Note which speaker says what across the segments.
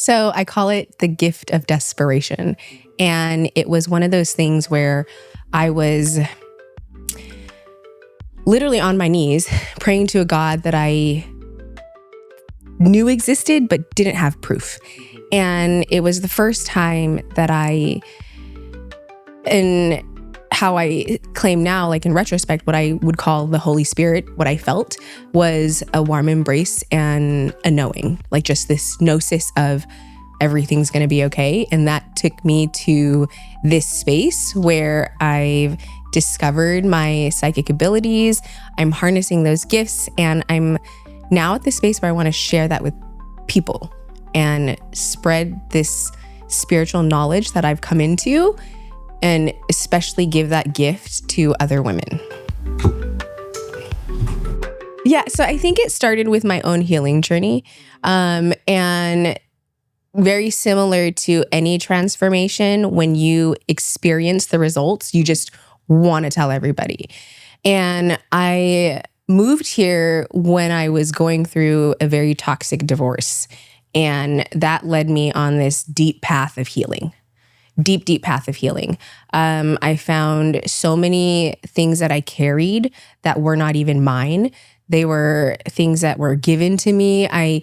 Speaker 1: So I call it the gift of desperation. And it was one of those things where I was literally on my knees praying to a God that I knew existed but didn't have proof. And it was the first time that and how I claim now, like in retrospect, what I would call the Holy Spirit, what I felt was a warm embrace and a knowing, like just this gnosis of everything's going to be okay. And that took me to this space where I've discovered my psychic abilities. I'm harnessing those gifts, and I'm now at the space where I want to share that with people and spread this spiritual knowledge that I've come into, and especially give that gift to other women. Yeah, so I think it started with my own healing journey. And very similar to any transformation, when you experience the results, you just want to tell everybody. And I moved here when I was going through a very toxic divorce. And that led me on this deep path of healing. Deep path of healing. I found so many things that I carried that were not even mine. They were things that were given to me. I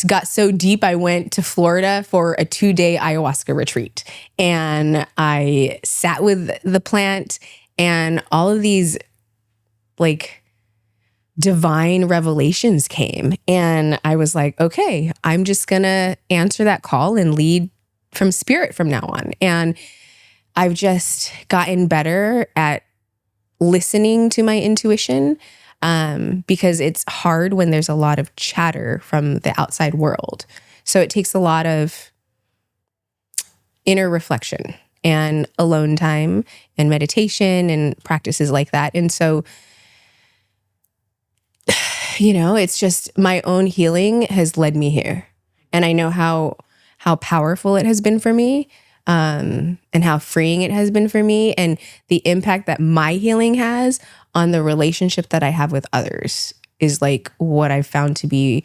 Speaker 1: got so deep, I went to Florida for a 2-day ayahuasca retreat. And I sat with the plant, and all of these like divine revelations came. And I was like, okay, I'm just gonna answer that call and lead from spirit from now on. And I've just gotten better at listening to my intuition, because it's hard when there's a lot of chatter from the outside world. So it takes a lot of inner reflection and alone time and meditation and practices like that. And so, it's just my own healing has led me here. And I know how powerful it has been for me, and how freeing it has been for me, and the impact that my healing has on the relationship that I have with others is like what I've found to be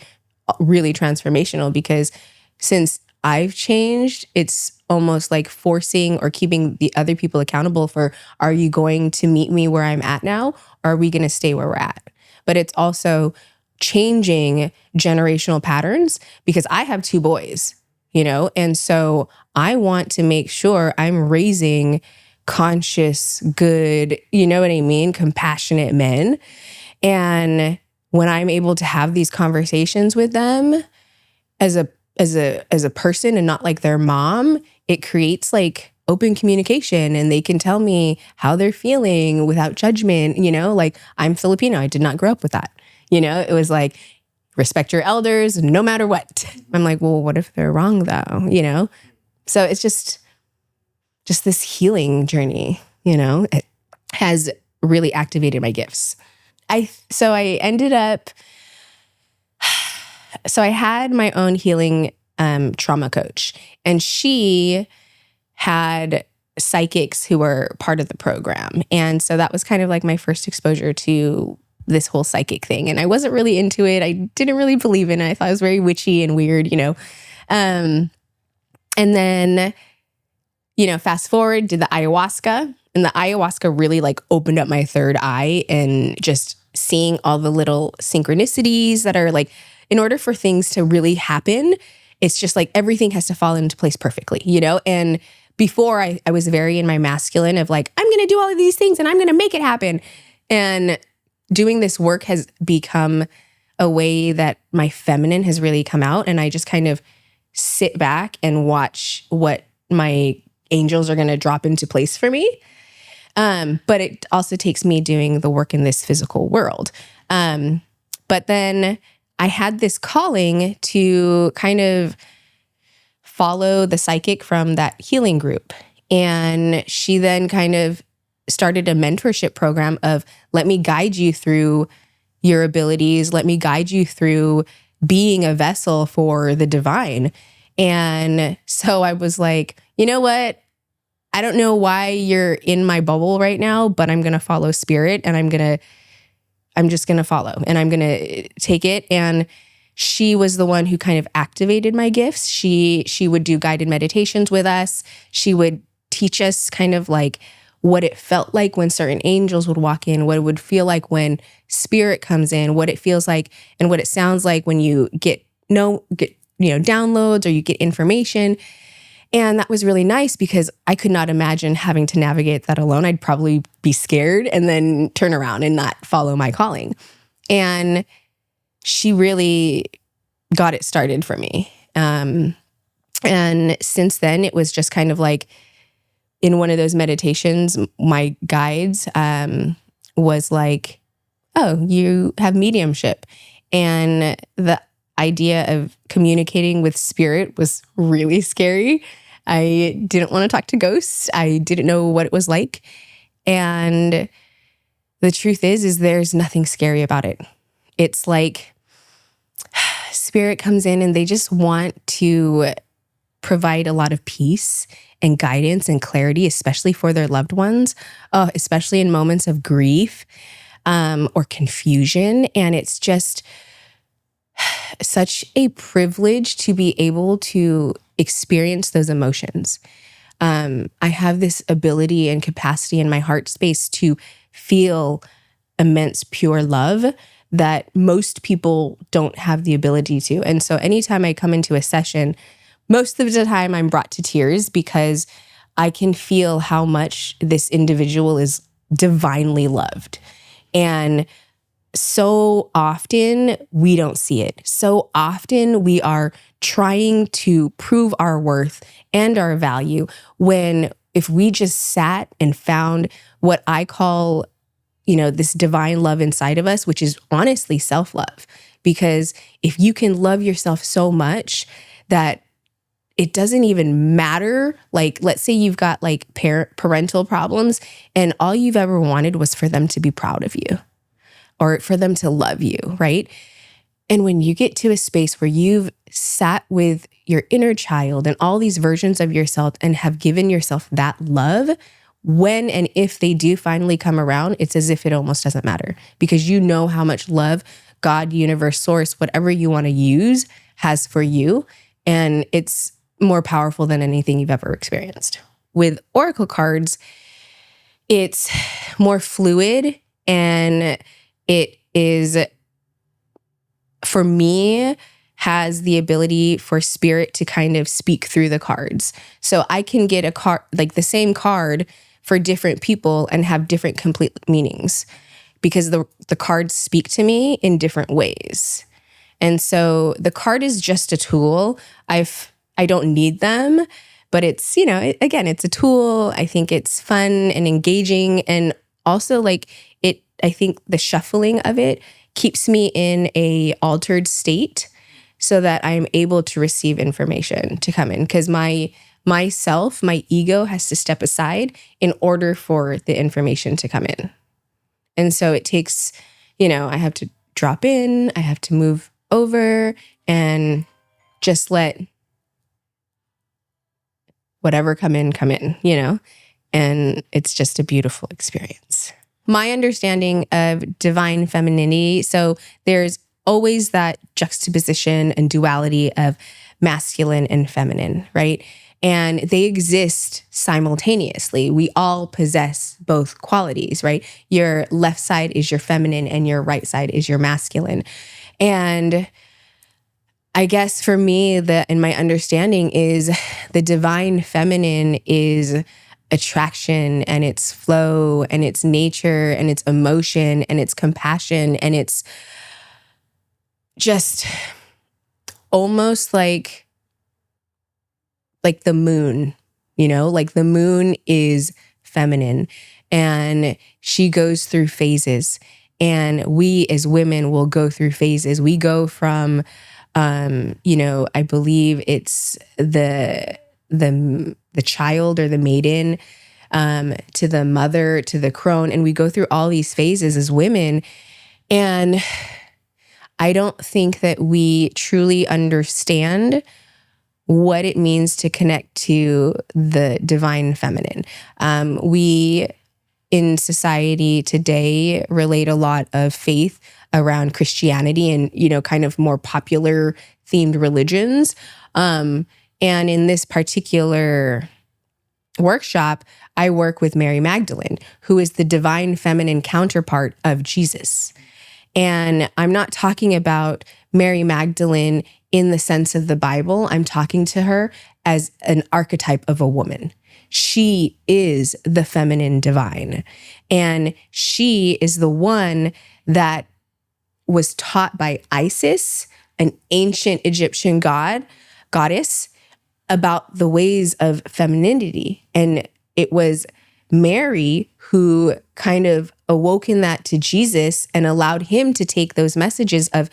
Speaker 1: really transformational. Because since I've changed, it's almost like forcing or keeping the other people accountable for, are you going to meet me where I'm at now? Or are we going to stay where we're at? But it's also changing generational patterns, because I have 2 boys. And so I want to make sure I'm raising conscious, good, compassionate men. And when I'm able to have these conversations with them as a person and not like their mom, it creates like open communication, and they can tell me how they're feeling without judgment. Like, I'm Filipino. I did not grow up with that. It was like, respect your elders no matter what. I'm like, well, what if they're wrong though? So it's just this healing journey, it has really activated my gifts. I had my own healing trauma coach, and she had psychics who were part of the program. And so that was kind of like my first exposure to this whole psychic thing. And I wasn't really into it. I didn't really believe in it. I thought it was very witchy and weird, And then, fast forward, did the ayahuasca. And the ayahuasca really like opened up my third eye, and just seeing all the little synchronicities that are like, in order for things to really happen, it's just like everything has to fall into place perfectly, And before I was very in my masculine of like, I'm going to do all of these things and I'm going to make it happen. And doing this work has become a way that my feminine has really come out. And I just kind of sit back and watch what my angels are going to drop into place for me. But it also takes me doing the work in this physical world. But then I had this calling to kind of follow the psychic from that healing group. And she then kind of started a mentorship program of, let me guide you through your abilities. Let me guide you through being a vessel for the divine. And so I was like, you know what? I don't know why you're in my bubble right now, but I'm going to follow spirit, and I'm just going to follow, and I'm going to take it. And she was the one who kind of activated my gifts. She would do guided meditations with us. She would teach us kind of like what it felt like when certain angels would walk in, what it would feel like when spirit comes in, what it feels like and what it sounds like when you get downloads or you get information. And that was really nice because I could not imagine having to navigate that alone. I'd probably be scared and then turn around and not follow my calling. And she really got it started for me. And since then, it was just kind of like in one of those meditations, my guides was like, oh, you have mediumship. And the idea of communicating with spirit was really scary. I didn't want to talk to ghosts. I didn't know what it was like. And the truth is there's nothing scary about it. It's like spirit comes in and they just want to provide a lot of peace and guidance and clarity, especially for their loved ones, especially in moments of grief or confusion. And it's just such a privilege to be able to experience those emotions. I have this ability and capacity in my heart space to feel immense, pure love that most people don't have the ability to. And so anytime I come into a session, most of the time I'm brought to tears because I can feel how much this individual is divinely loved. And so often we don't see it. So often we are trying to prove our worth and our value when if we just sat and found what I call, this divine love inside of us, which is honestly self-love. Because if you can love yourself so much that it doesn't even matter, like let's say you've got like parental problems and all you've ever wanted was for them to be proud of you or for them to love you, right? And when you get to a space where you've sat with your inner child and all these versions of yourself and have given yourself that love, when and if they do finally come around, it's as if it almost doesn't matter because you know how much love God, universe, source, whatever you want to use has for you. And it's more powerful than anything you've ever experienced. With oracle cards, it's more fluid and it is, for me, has the ability for spirit to kind of speak through the cards. So I can get a card, like the same card for different people and have different complete meanings because the cards speak to me in different ways. And so the card is just a tool. I don't need them, but it's, again, it's a tool. I think it's fun and engaging. And also I think the shuffling of it keeps me in a altered state so that I'm able to receive information to come in because my ego has to step aside in order for the information to come in. And so it takes, I have to drop in, I have to move over and just let whatever come in, and it's just a beautiful experience. My understanding of divine femininity, so there's always that juxtaposition and duality of masculine and feminine, right? And they exist simultaneously. We all possess both qualities, right? Your left side is your feminine and your right side is your masculine. And I guess for me, in my understanding is the divine feminine is attraction and its flow and its nature and its emotion and its compassion. And it's just almost like the moon, like the moon is feminine and she goes through phases. And we as women will go through phases. We go from, I believe it's the child or the maiden, to the mother, to the crone. And we go through all these phases as women. And I don't think that we truly understand what it means to connect to the divine feminine. We in society today relate a lot of faith around Christianity and, kind of more popular themed religions. And in this particular workshop, I work with Mary Magdalene, who is the divine feminine counterpart of Jesus. And I'm not talking about Mary Magdalene in the sense of the Bible. I'm talking to her as an archetype of a woman. She is the feminine divine. And she is the one that was taught by Isis, an ancient Egyptian goddess, about the ways of femininity. And it was Mary who kind of awoken that to Jesus and allowed him to take those messages of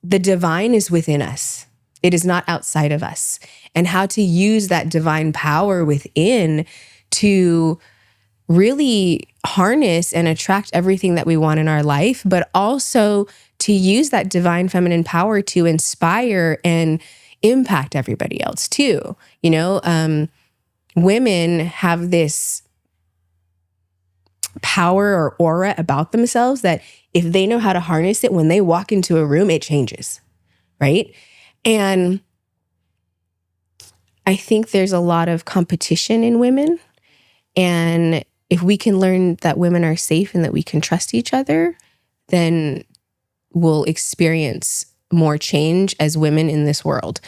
Speaker 1: the divine is within us. It is not outside of us. And how to use that divine power within to really harness and attract everything that we want in our life, but also to use that divine feminine power to inspire and impact everybody else too. Women have this power or aura about themselves that if they know how to harness it, when they walk into a room, it changes, right? And I think there's a lot of competition in women. And if we can learn that women are safe and that we can trust each other, then we'll experience more change as women in this world.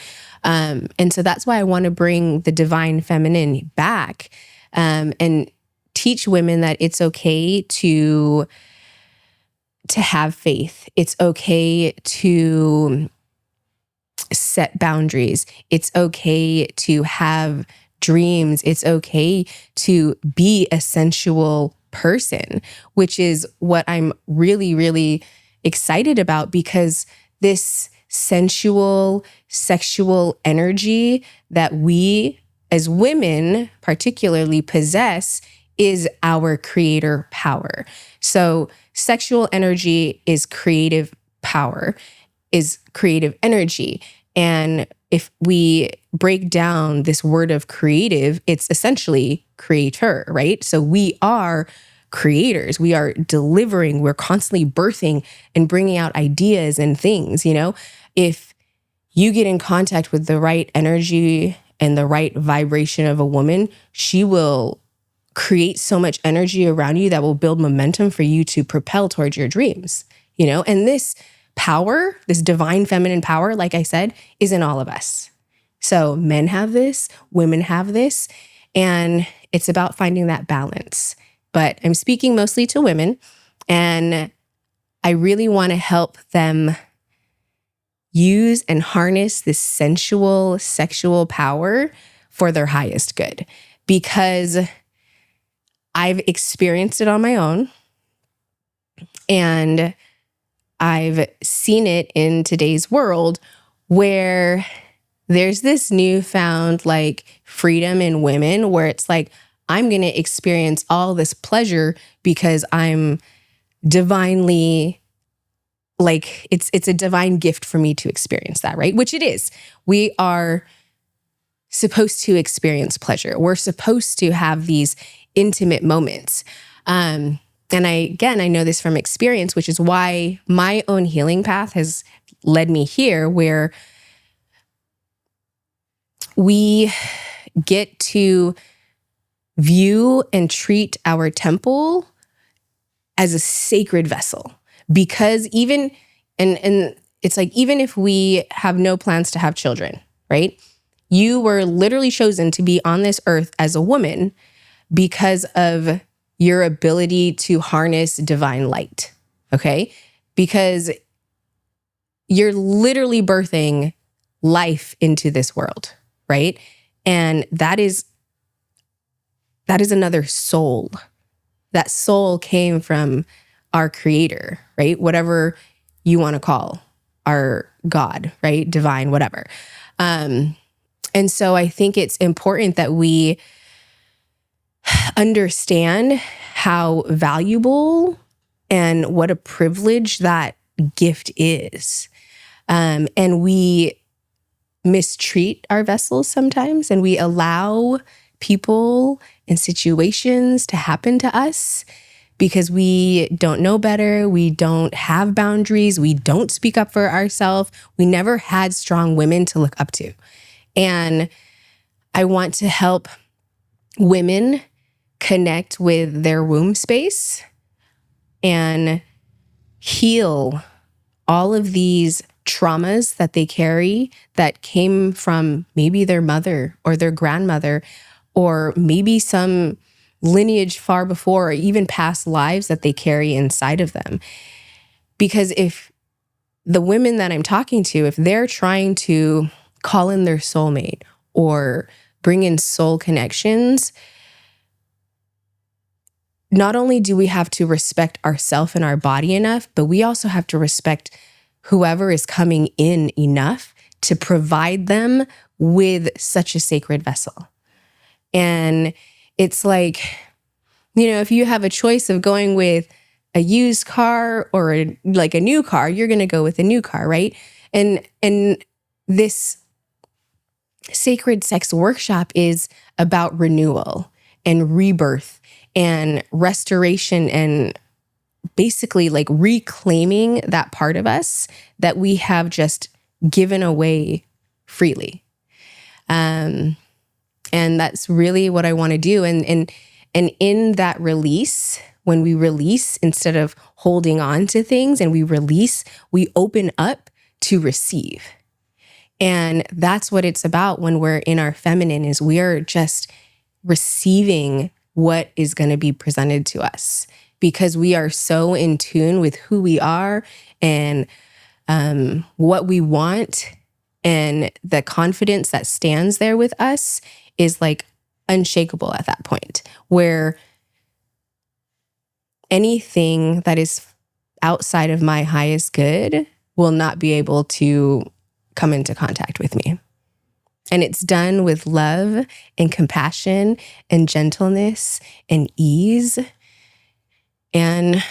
Speaker 1: And so that's why I want to bring the divine feminine back, and teach women that it's okay to have faith. It's okay to set boundaries. It's okay to have dreams. It's okay to be a sensual person, which is what I'm really, really excited about, because this sensual, sexual energy that we as women particularly possess is our creator power. So sexual energy is creative power, is creative energy. And if we break down this word of creative, it's essentially creator, right? So we are creators. We are delivering. We're constantly birthing and bringing out ideas and things, If you get in contact with the right energy and the right vibration of a woman, she will create so much energy around you that will build momentum for you to propel towards your dreams, And this power, this divine feminine power, like I said, is in all of us. So men have this, women have this, and it's about finding that balance. But I'm speaking mostly to women, and I really want to help them use and harness this sensual, sexual power for their highest good, because I've experienced it on my own, and I've seen it in today's world where there's this newfound freedom in women where it's I'm going to experience all this pleasure because I'm divinely it's a divine gift for me to experience that, right? Which it is. We are supposed to experience pleasure. We're supposed to have these intimate moments. And I know this from experience, which is why my own healing path has led me here, where we get to view and treat our temple as a sacred vessel. Because even if we have no plans to have children, right? You were literally chosen to be on this earth as a woman because of your ability to harness divine light, okay? Because you're literally birthing life into this world, right? And that is another soul. That soul came from our creator, right? Whatever you want to call our God, right? Divine, whatever. And so I think it's important that we understand how valuable and what a privilege that gift is. And we mistreat our vessels sometimes, and we allow people and situations to happen to us because we don't know better. We don't have boundaries. We don't speak up for ourselves. We never had strong women to look up to. And I want to help women connect with their womb space and heal all of these traumas that they carry that came from maybe their mother or their grandmother, or maybe some lineage far before, or even past lives that they carry inside of them. Because if the women that I'm talking to, if they're trying to call in their soulmate or bring in soul connections, not only do we have to respect ourselves and our body enough, but we also have to respect whoever is coming in enough to provide them with such a sacred vessel. And it's like, if you have a choice of going with a used car or like a new car, you're going to go with a new car, right? And this sacred sex workshop is about renewal and rebirth and restoration, and basically like reclaiming that part of us that we have just given away freely. And that's really what I want to do. And in that release, when we release instead of holding on to things, and we release, we open up to receive. And that's what it's about when we're in our feminine, is we are just receiving what is going to be presented to us, because we are so in tune with who we are and what we want, and the confidence that stands there with us is like unshakable at that point, where anything that is outside of my highest good will not be able to come into contact with me. And it's done with love and compassion and gentleness and ease. And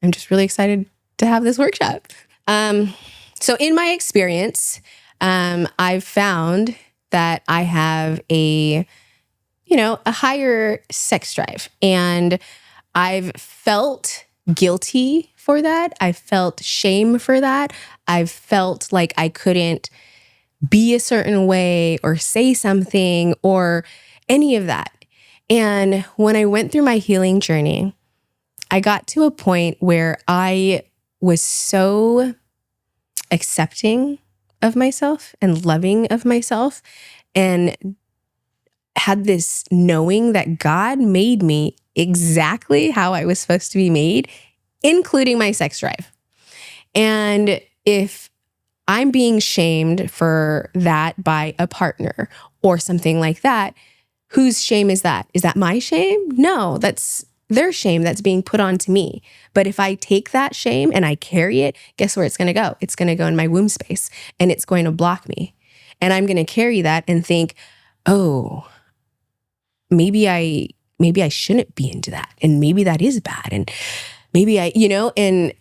Speaker 1: I'm just really excited to have this workshop. So in my experience, I've found that I have a higher sex drive, and I've felt guilty for that. I've felt shame for that. I've felt like I couldn't be a certain way or say something or any of that. And when I went through my healing journey, I got to a point where I was so accepting of myself and loving of myself, and had this knowing that God made me exactly how I was supposed to be made, including my sex drive. And if I'm being shamed for that by a partner or something like that, whose shame is that? Is that my shame? No, that's their shame that's being put onto me. But if I take that shame and I carry it, guess where it's going to go? It's going to go in my womb space, and it's going to block me. And I'm going to carry that and think, oh, maybe I shouldn't be into that. And maybe that is bad. And maybe and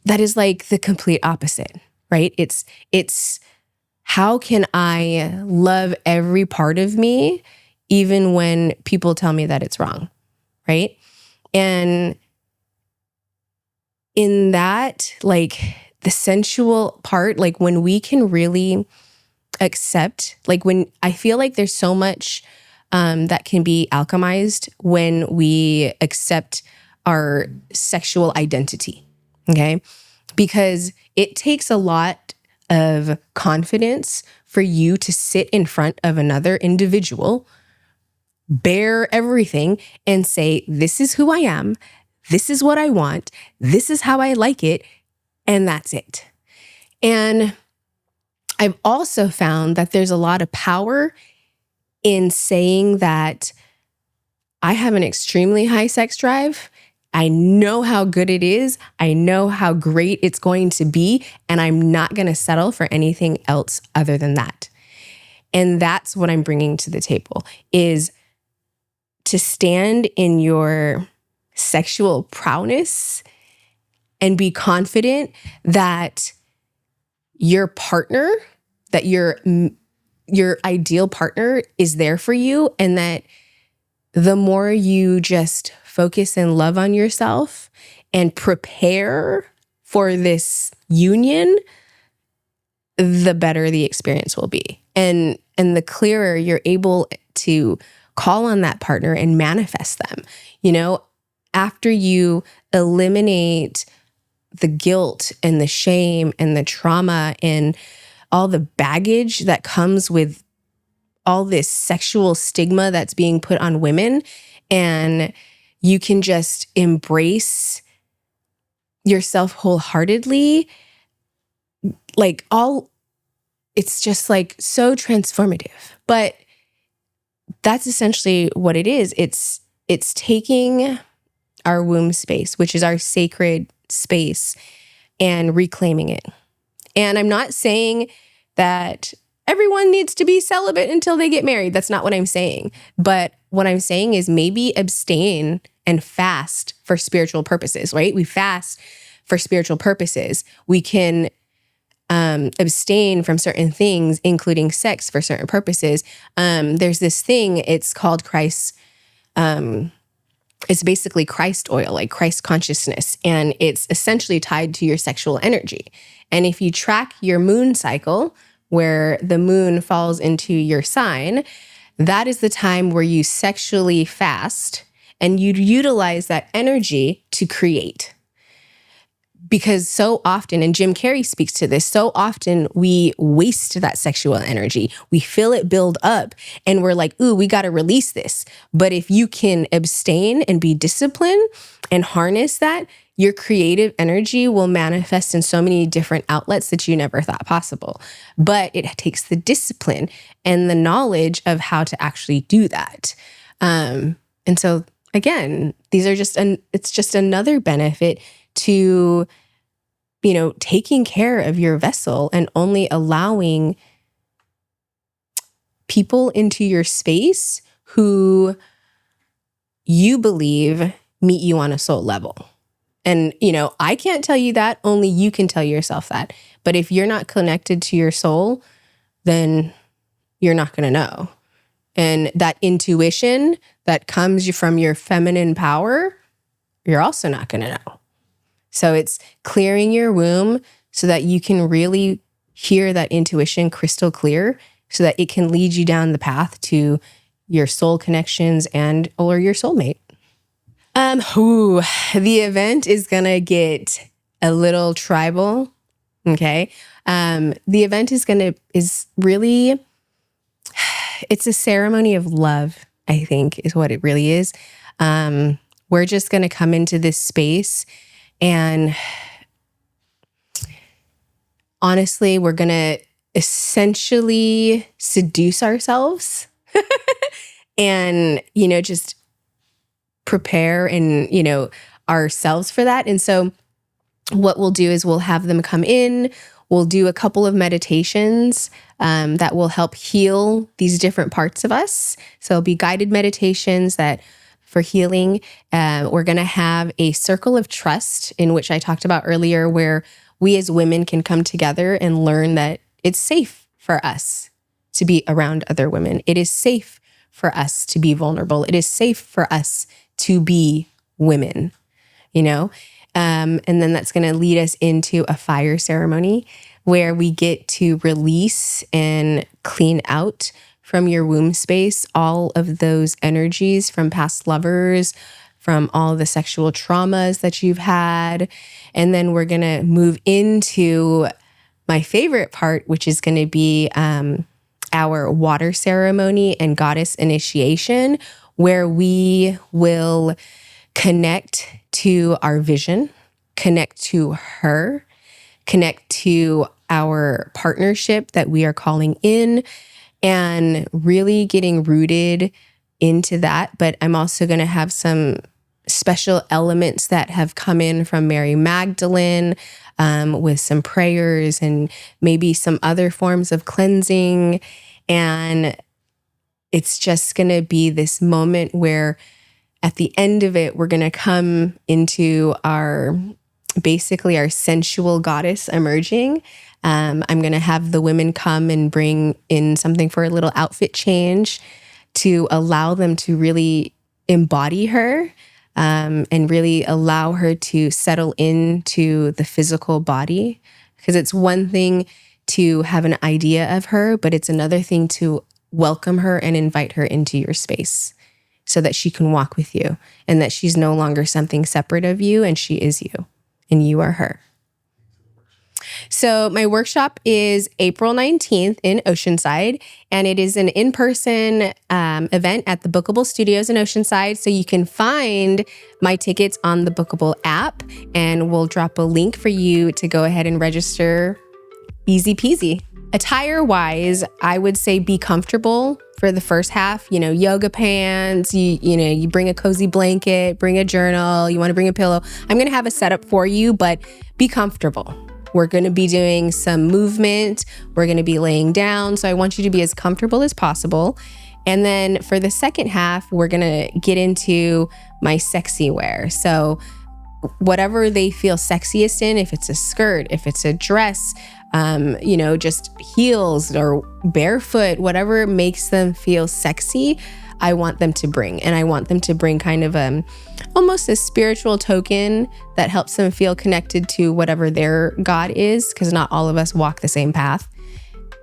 Speaker 1: that is like the complete opposite, right? It's how can I love every part of me, even when people tell me that it's wrong, right? And in that, like the sensual part, like when we can really accept, like when I feel like there's so much that can be alchemized when we accept our sexual identity, okay? Because it takes a lot of confidence for you to sit in front of another individual, bear everything, and say, this is who I am, this is what I want, this is how I like it, and that's it. And I've also found that there's a lot of power in saying that I have an extremely high sex drive. I know how good it is. I know how great it's going to be. And I'm not going to settle for anything else other than that. And that's what I'm bringing to the table, is to stand in your sexual prowess and be confident that your partner, that your your ideal partner is there for you, and that the more you just focus and love on yourself and prepare for this union, the better the experience will be. And the clearer you're able to call on that partner and manifest them. You know, after you eliminate the guilt and the shame and the trauma and all the baggage that comes with all this sexual stigma that's being put on women, and you can just embrace yourself wholeheartedly, like it's just like so transformative. But that's essentially what it is. It's taking our womb space, which is our sacred space, and reclaiming it. And I'm not saying that everyone needs to be celibate until they get married. That's not what I'm saying. But what I'm saying is maybe abstain and fast for spiritual purposes, right? We fast for spiritual purposes. We can abstain from certain things, including sex, for certain purposes. There's this thing, it's called Christ. It's basically Christ oil, like Christ consciousness. And it's essentially tied to your sexual energy. And if you track your moon cycle, where the moon falls into your sign, that is the time where you sexually fast and you utilize that energy to create. Because so often, and Jim Carrey speaks to this, so often we waste that sexual energy. We feel it build up and we're like, ooh, we got to release this. But if you can abstain and be disciplined and harness that, your creative energy will manifest in so many different outlets that you never thought possible. But it takes the discipline and the knowledge of how to actually do that. And so again, these are it's just another benefit to, you know, taking care of your vessel and only allowing people into your space who you believe meet you on a soul level. And, you know, I can't tell you that, only you can tell yourself that. But if you're not connected to your soul, then you're not going to know. And that intuition that comes from your feminine power, you're also not going to know. So it's clearing your womb so that you can really hear that intuition crystal clear, so that it can lead you down the path to your soul connections or your soulmate. The event is going to get a little tribal. Okay. The event is really, it's a ceremony of love, I think, is what it really is. We're just going to come into this space, and honestly, we're going to essentially seduce ourselves and, you know, just prepare and, you know, ourselves for that. And so what we'll do is we'll have them come in, we'll do a couple of meditations that will help heal these different parts of us. So it'll be guided meditations for healing. We're going to have a circle of trust, in which I talked about earlier, where we as women can come together and learn that it's safe for us to be around other women. It is safe for us to be vulnerable. It is safe for us to be women, you know? And then that's going to lead us into a fire ceremony where we get to release and clean out from your womb space all of those energies from past lovers, from all the sexual traumas that you've had. And then we're going to move into my favorite part, which is going to be our water ceremony and goddess initiation, where we will connect to our vision, connect to her, connect to our partnership that we are calling in, and really getting rooted into that. But I'm also going to have some special elements that have come in from Mary Magdalene, with some prayers and maybe some other forms of cleansing. And it's just going to be this moment where at the end of it, we're going to come into our sensual goddess emerging. I'm going to have the women come and bring in something for a little outfit change to allow them to really embody her, and really allow her to settle into the physical body. Because it's one thing to have an idea of her, but it's another thing to welcome her and invite her into your space so that she can walk with you and that she's no longer something separate of you, and she is you and you are her. So my workshop is April 19th in Oceanside, and it is an in-person event at the Bookabl Studios in Oceanside. So you can find my tickets on the Bookabl app, and we'll drop a link for you to go ahead and register. Easy peasy. Attire-wise, I would say be comfortable for the first half. Yoga pants, you bring a cozy blanket, bring a journal, you want to bring a pillow. I'm going to have a setup for you, but be comfortable. We're going to be doing some movement. We're going to be laying down. So I want you to be as comfortable as possible. And then for the second half, we're going to get into my sexy wear. So whatever they feel sexiest in, if it's a skirt, if it's a dress, just heels or barefoot, whatever makes them feel sexy, I want them to bring. And I want them to bring kind of almost a spiritual token that helps them feel connected to whatever their God is, because not all of us walk the same path.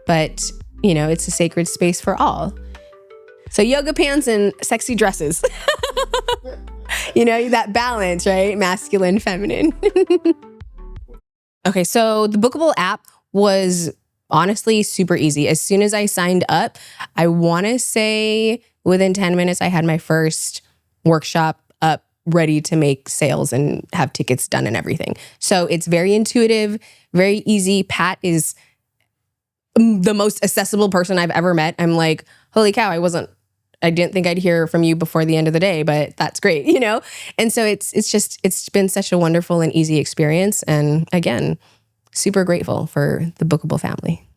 Speaker 1: But, it's a sacred space for all. So yoga pants and sexy dresses. That balance, right? Masculine, feminine. Okay, so the Bookabl app was honestly super easy. As soon as I signed up, I want to say within 10 minutes, I had my first workshop up, ready to make sales and have tickets done and everything. So it's very intuitive, very easy. Pat is the most accessible person I've ever met. I'm like, holy cow, I didn't think I'd hear from you before the end of the day, but that's great, And so it's been such a wonderful and easy experience. And again, super grateful for the Bookabl family.